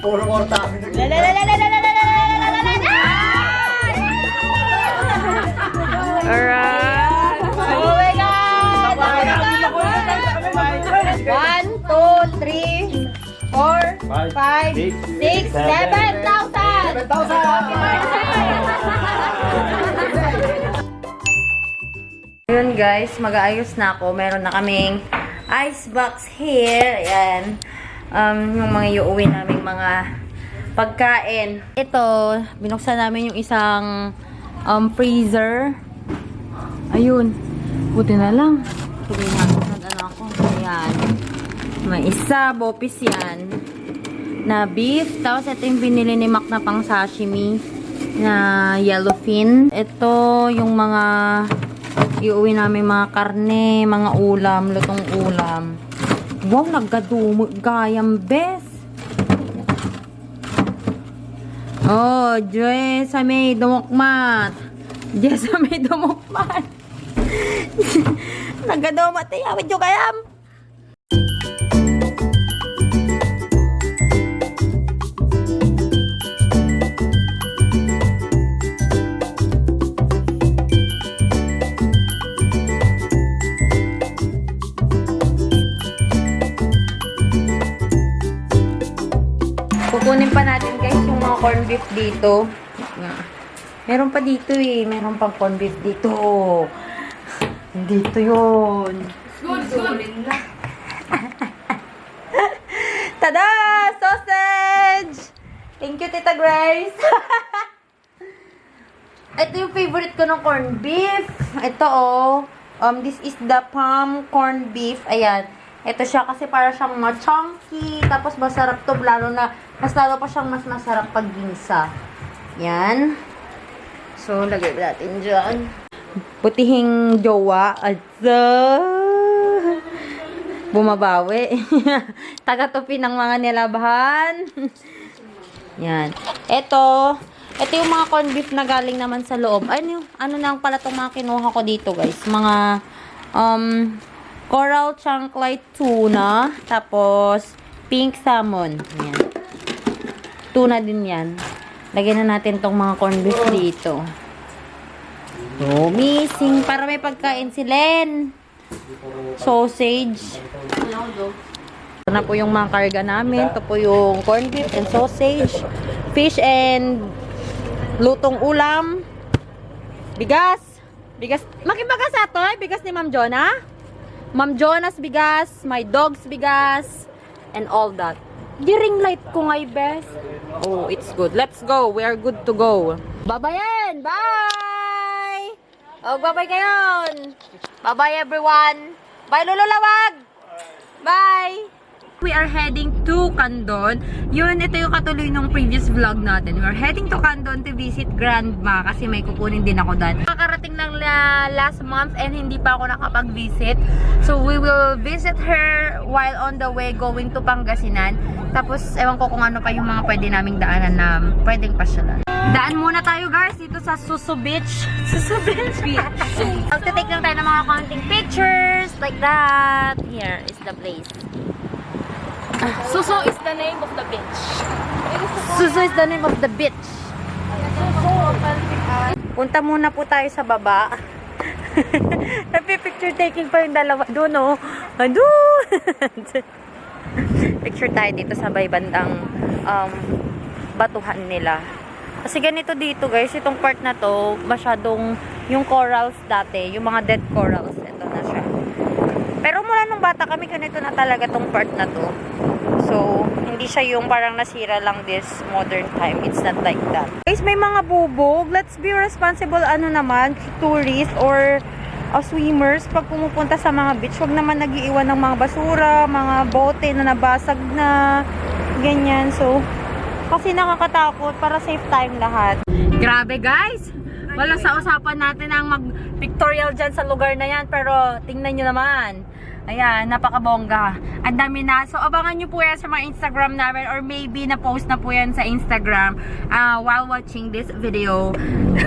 Puro morta. Alright. Oh my God! 1, 2, 3, 4, 5, 6, 7,000! 7,000! Ayun guys, mag-aayos na ako. Meron na kaming ice box here. Ayan. Yung mga iuwi naming mga pagkain. Ito, binuksan namin yung isang freezer. Ayun. Buti na lang. Tuloy na ako. Ayan. May isa, bopis yan. Na beef. Tapos ito yung binili ni Mac na pang sashimi. Na yellowfin. Ito yung mga iuwi namin mga karne, mga ulam, lutong ulam. Wow, naggadumo. Gayam bes. Oh, Joy sa may dumukmat. Diyan sa may dumukmat. Naggadumat. Yawid yung kayam. Kukunin pa natin guys yung mga corned beef dito. Meron pa dito eh. Meron pang corned beef dito. Dito yun. Good. Tada! Sausage! Thank you, Tita Grace. Ito yung favorite ko ng corned beef. Ito oh. This is the palm corned beef. Ayan. Ito siya kasi para siyang chunky. Tapos masarap to. Mas lalo pa siyang mas masarap pag ginsa. Yan. So, lagay natin dyan. Putihing jowa. Bumabawi. Taga-tupi ng mga nilabahan. Yan. Ito yung mga corned beef na galing naman sa loob. Ano na pala itong mga kinuha ko dito, guys. Mga, coral chunk light tuna. Tapos, pink salmon. Yan. Tuna din yan. Lagyan na natin tong mga corned beef dito. Oh, missing. Para may pagkain si Len. Sausage. Ito na po yung mga karga namin. Ito po yung corned beef and sausage. Fish and lutong ulam. Bigas. Makibagas ato eh. Bigas ni Ma'am Jonah. Ma'am Jonah's bigas, my dog's bigas, and all that. Di-ring light ko ngay, best. Oh, it's good. Let's go. We are good to go. Bye-bye! Bye! Oh, bye-bye kayon! Bye-bye, everyone! Bye, Lululawag! Bye! We are heading to Candon. Yun, ito yung katuloy ng previous vlog natin. We are heading to Candon to visit Grandma kasi may kukunin din ako doon. Nakakarating lang last month and hindi pa ako nakapag-visit. So, we will visit her while on the way going to Pangasinan. Tapos, ewan ko kung ano pa yung mga pwede naming daanan na pwedeng pasyalan. Daan muna tayo guys dito sa Suso Beach. Suso Beach. Magte-take lang tayo ng mga counting pictures like that. Here is the place. Suso is the name of the beach. Suso is the name of the beach. Punta muna po tayo sa baba. Picture taking pa yung dalawa doon, oh. Doon. Picture tayo dito sa may bandang batuhan nila. Kasi ganito dito, guys. Itong part na to, masyadong yung corals dati, yung mga dead corals, ito na siya. Pero mula nung bata kami, ganito na talaga tong part na to. So, hindi siya yung parang nasira lang this modern time. It's not like that. Guys, may mga bubog. Let's be responsible, tourist or swimmers. Pag pumupunta sa mga beach, huwag naman nag-iiwan ng mga basura, mga bote na nabasag na, ganyan. So, kasi nakakatakot para safe time lahat. Grabe guys! Wala sa usapan natin ang mag-pictorial dyan sa lugar na yan. Pero, tingnan nyo naman. Ayan, napakabongga. Ang dami na. So, abangan nyo po yan sa mga Instagram namin or maybe na-post na po yan sa Instagram while watching this video.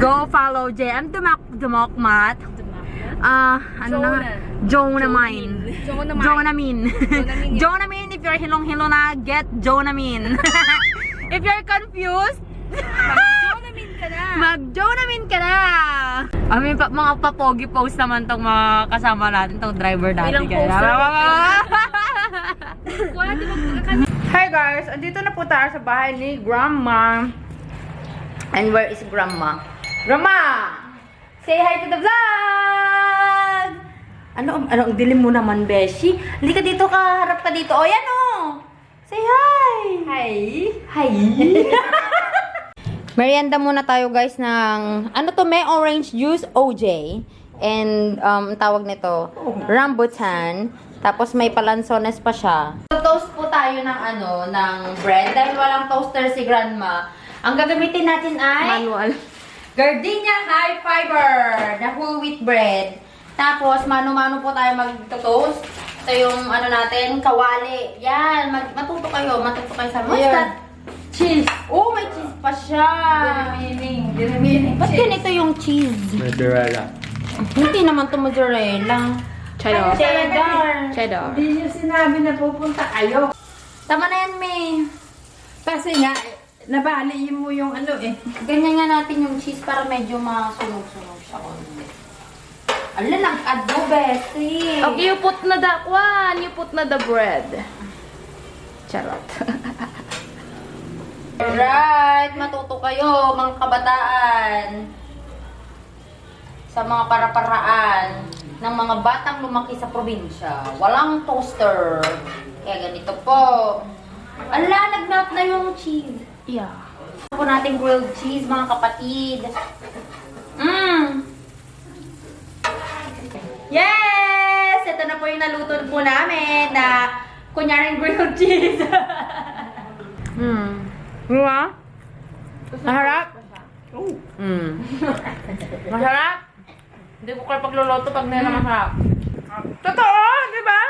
Go follow JM Dumokmat. Jonamin. Jonamin. If you're hilong-hilo na, get Jonamin. If you're confused, Mag-jonamin ka na. mag-jonamin ka na! Mga papogi post naman tong mga kasama natin, tong driver natin. Ilang poster? Hi guys! Andito na po tayo sa bahay ni Grandma. And where is Grandma? Grandma! Say hi to the vlog! Ano ang dilim mo naman, Beshi? Halika dito ka, harap ka dito. O, yan o! Say hi! Hi! Hi! Merienda muna tayo guys ng, ano to, may orange juice, OJ. And, tawag nito, rambutan. Tapos may palansones pa siya. Toast po tayo ng ng bread. Dahil walang toaster si Grandma. Ang gagamitin natin ay Manual. Gardenia High Fiber na whole wheat bread. Tapos, mano-mano po tayo mag-toast. Ito yung natin, kawali. Yan, matuto kayo sa mustard. Cheese. Oh, may cheese pa siya. Dinamining. Ba't ganito yung cheese? Mozzarella. Hindi naman to mozzarella. Cheddar. Cheddar. Cheddar. Hindi niyo sinabi na pupunta kayo. Tama na yan, May. Kasi nga, nabaliin mo yung Ganyan nga natin yung cheese para medyo masunog-sunog siya konti. Ala lang, adobe. Okay, you put na the one. You put na the bread. Charot. Alright, matuto kayo, mga kabataan. Sa mga para-paraan ng mga batang lumaki sa probinsya. Walang toaster. Kaya ganito po. Ala, nag-melt na yung cheese. Yeah. Po natin grilled cheese, mga kapatid. Yes! Ito na po yung naluto po namin na kunyaring grilled cheese. Diba? Maharap? Masarap? Hindi ko kaya pagluluto pag nila masarap. Totoo, di ba?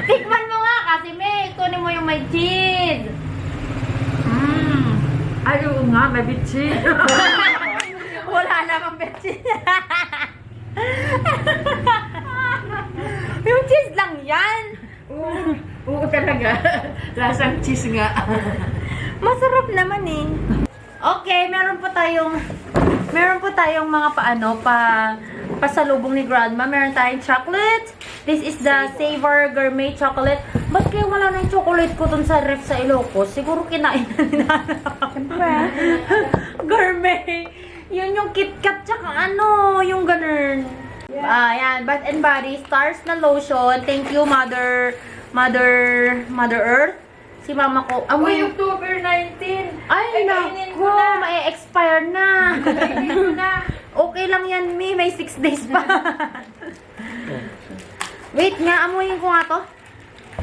Tikman mo nga kasi may kunin mo yung may cheese. Ayaw nga, may bitchin. Wala namang betchin. Yung cheese lang yan. Oo talaga. Lasang cheese nga. Masarap naman eh. Okay, meron po tayong mga pasalubong ni Grandma. Meron tayong chocolate. This is the Savor Gourmet Chocolate. Ba't kaya wala na yung chocolate ko dun sa ref sa Ilocos? Siguro kinain na ni Nana. Gourmet. Yun yung KitKat tsaka yung ganun. Yan. Bath and Body Stars na lotion. Thank you, Mother Earth. Si mama ko. Uy, October 19. Ay, kainin naku, mo na. may expire na. Kainin mo na. Okay lang yan, Mi. May 6 days pa. Wait nga, amuyin ko nga to.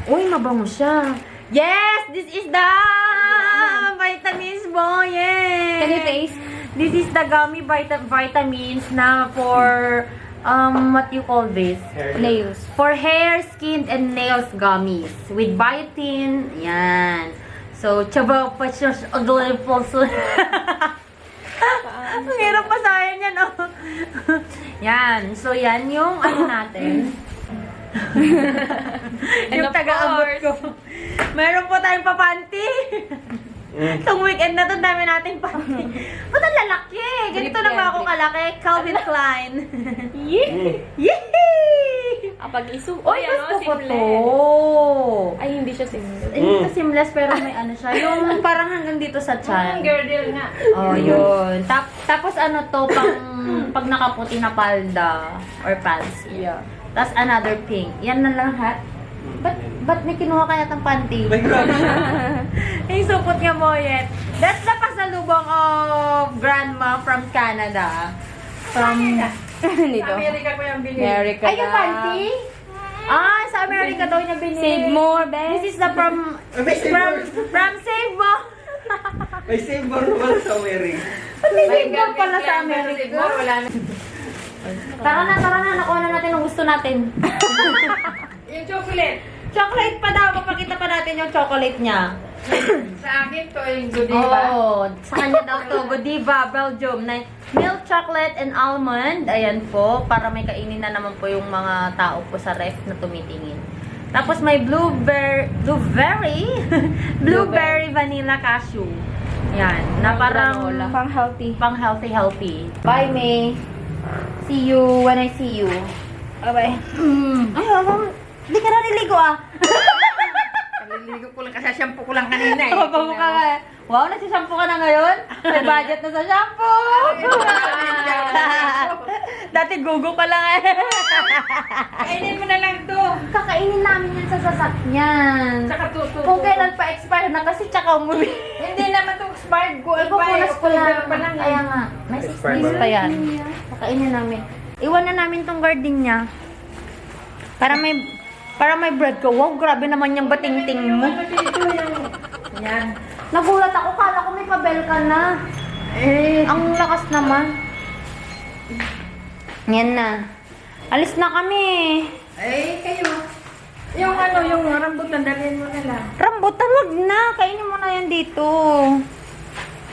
Uy, mabango siya. Yes! This is the vitamins mo. Yes! Can you taste? This is the gummy vitamins na for, what you call this? Nails. For hair, skin, and nails gummies. With biotin. Yan. So, tsaba pa siya ugly false. Ang hirap pa sa akin yan, oh. Yan. So, yan yung natin. yung taga-abot ko. Meron po tayong papanty. Itong weekend na to, dami nating panty. Ba't ang lalaki? Ganito Drip lang ba yan, ako drip. kalaki? Calvin Klein. Yee! Kapag isu... Uy, gusto ko to. Ay, hindi siya seamless. Hindi ko seamless, pero may siya. Yung parang hanggang dito sa chan. Girdle nga. Oh, yun. Tapos to, pag nakaputi na palda or pants. Yeah. Tapos another pink. Yan na lang ha. Ba't may kinuha kaya ng panty? Yung supot nga mo yet. That's the pasalubong of Grandma from Canada. Nito. Amerika ko yung binili. America Ay, yung na. panty? Ah, sa America daw niya binili. Save more, best. This is the from Save Mo. May save more naman sa wearing. Ba't may Save Mo pala sa America? Wala na. Tara na. Nakuha na natin ang gusto natin. Yung chocolate. Chocolate pa daw. Papakita pa natin yung chocolate niya. Sa akin to yung Godiva. Oo. Sa kanya daw to. Godiva, Belgium. Na milk chocolate and almond. Ayan po. Para may kainin na naman po yung mga tao po sa ref na tumitingin. Tapos may blueberry vanilla cashew. Yan, na parang Pang healthy. pang healthy. Bye, May. See you when I see you. Bye-bye. Ay, hindi ka na niligo ah. Kaliligo ko lang kasi shampoo ko lang kanina eh. Bago ka nga. Wow, nagsishampoo ka na ngayon? May budget na sa shampoo. Dati gugo pa lang eh. Kainin mo na lang to. Kakainin namin yan sa sasakyan. Saka tuto. Kung kailan pa expire na kasi tsaka umuwi. Hindi naman to expired ko. Ipupunas ko lang. pa lang. Kaya nga, may 6 Expired days ba? pa yan. Kakainin namin. Iwan na namin tong garden niya. Para may bread ka. Wow, grabe naman yung bating-ting mo. Yan. Nagulat ako, kala ko may pabel ka na. Ang lakas naman. Yan na. Alis na kami. Eh, kayo. Yung rambutan, dalhin mo na lang. Rambutan, wag na. Kainin mo na yan dito.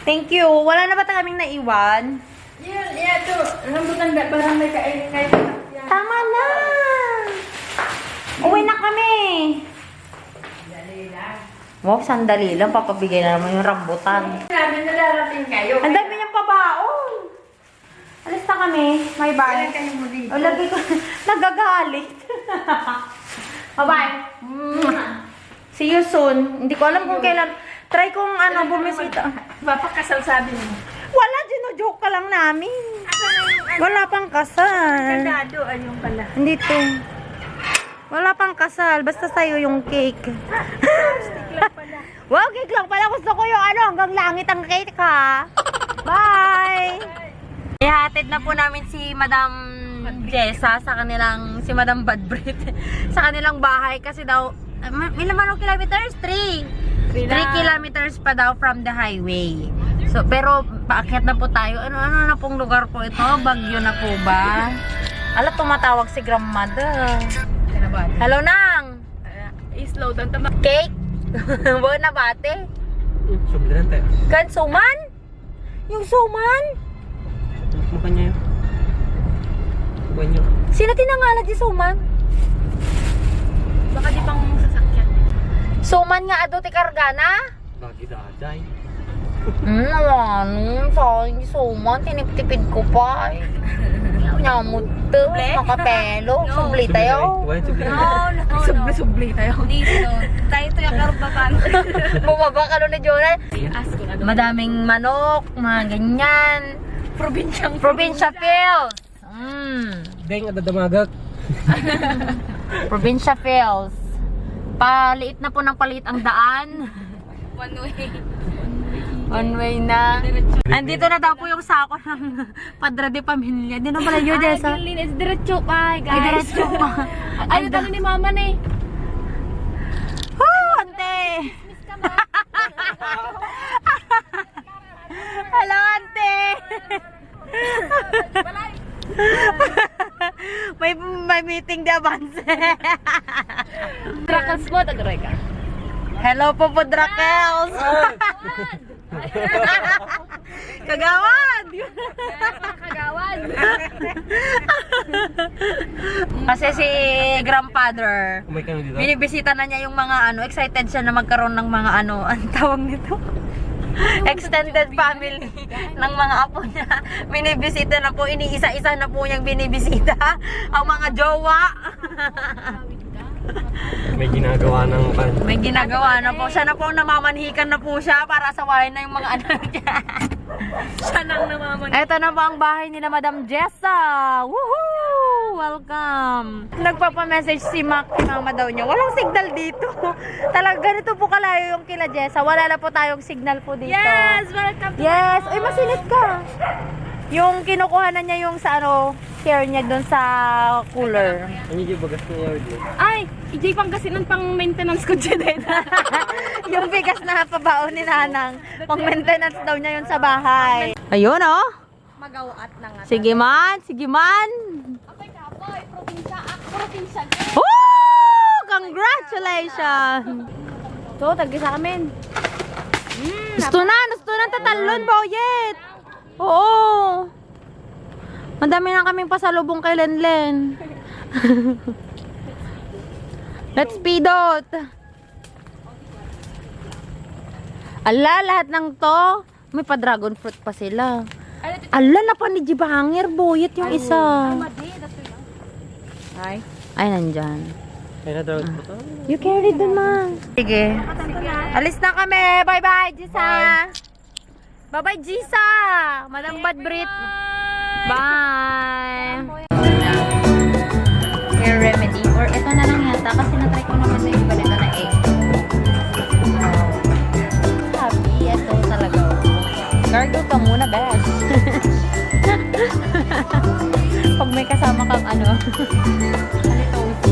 Thank you. Wala na ba kaming naiwan? Yan to. Rambutan, parang may kainin kayo. Yan. Tama na. Uwi na kami. Dali lang. Wow, sandali lang. Papabigay na naman yung rambutan. Namin na darating kayo. Ang dami niyang pabaon. Alis na kami. May Ilan bye. kayo mo dito? O, lagi ko. Nagagalit. Bye-bye. See you soon. Hindi ko alam kung kailan. Try kong bumisita. Papakasal sabi mo. Wala, gino-joke ka lang namin. Wala pang kasal. Kandado, ayun pala. Dito. Wala pang kasal. Basta sa'yo yung cake. Wow, cake lang pala. Gusto ko yung hanggang langit ang cake ha. Bye! Ihatid na po namin si Madam Jessa sa kanilang, si Madam Badbrit, sa kanilang bahay kasi daw, ilan man ang kilometers? 3 kilometers pa daw from the highway. So, pero paakyat na po tayo. Ano na pong lugar po ito? Bagyo na po ba? Ala, tumatawag si grandmother. Hello, Nang! Slow down tama. Cake? Buwan na bate? Sobrang tayo. Kan suman? Yung suman? Mukha niya yun. Mukha niya. Sino tinangalan si suman? Baka di pang sasakyan. Suman nga adote kargana? Lagi daday. Ano? Sayang suman. Tiniptipid ko pa. Nyamot to. Makapelo. Subli tayo. Why to be? Subli tayo. Dito. Tayo to yung karupatan. Bumaba ka nun ni Jonah. Ask ko na. Madaming manok, mga ganyan. Probinsya feels. Deng, adadamagak. Probinsya feels. Paliit na po ng paliit ang daan. One way. One way na. Andito na daw po yung sako ng Padre de Pamilya. Di na pala yun, Jessa. It's diretso pa, guys. Ay, diretso pa. Ay, ito ni mama na eh. Woo, ante! Hello, ante! may meeting di avance. Trakals mo, taduray ka. Hello po po, Drakels! Kagawad! Kagawad. Kasi si grandfather, Umay ka na dito. binibisita na niya yung mga excited siya na magkaroon ng mga ang tawag nito? Extended family ng mga apo niya. Binibisita na po, iniisa-isa na po niyang binibisita ang mga jowa. May ginagawa ng pan. May ginagawa na po. Siya na po, namamanhikan na po siya para sawahin na yung mga anak niya. Siya nang namaman. Ito na po ang bahay nila Madam Jessa. Woohoo! Welcome! Nagpapamessage si Mac, si mama daw niya. Walang signal dito. Talaga ganito po kalayo yung kila Jessa. Wala na po tayong signal po dito. Yes, welcome to Yes! Uy, masinit ka! Yung kinukuha na niya yung sa share niya doon sa cooler. Ano yung bagas na yard mo? Ay, ijay pang kasinan pang maintenance ko dyan. Yung bigas na pabaon ni Nanang. Pang-maintenance daw niya yun sa bahay. Ayun, oh! Magawaat na nga. Sige man! Sige man! Okay ka, boy. Probinsya. Woo! Congratulations! So, tagi sa amin. Gusto na tatalon, Boyet! Oo! Madami na kaming pasalubong kay Lenlen. Let's pidot! Ala, lahat ng to, may pa-dragon fruit pa sila. Ala, napanijibangir, boyet yung isa. Ay. Ay, nandyan. Ay, na-drone po to. You carry dun, ma. Sige. Alis na kami. Bye-bye, Jisa. Bye-bye, Jisa. Madam Bad Brit. Bye. Hair remedy. Or ito na lang yata kasi na-try ko naman na iba nito na egg. Sabi, ito talaga. Gargle ka muna, best. Pag may kasama kang ano. Halitosis.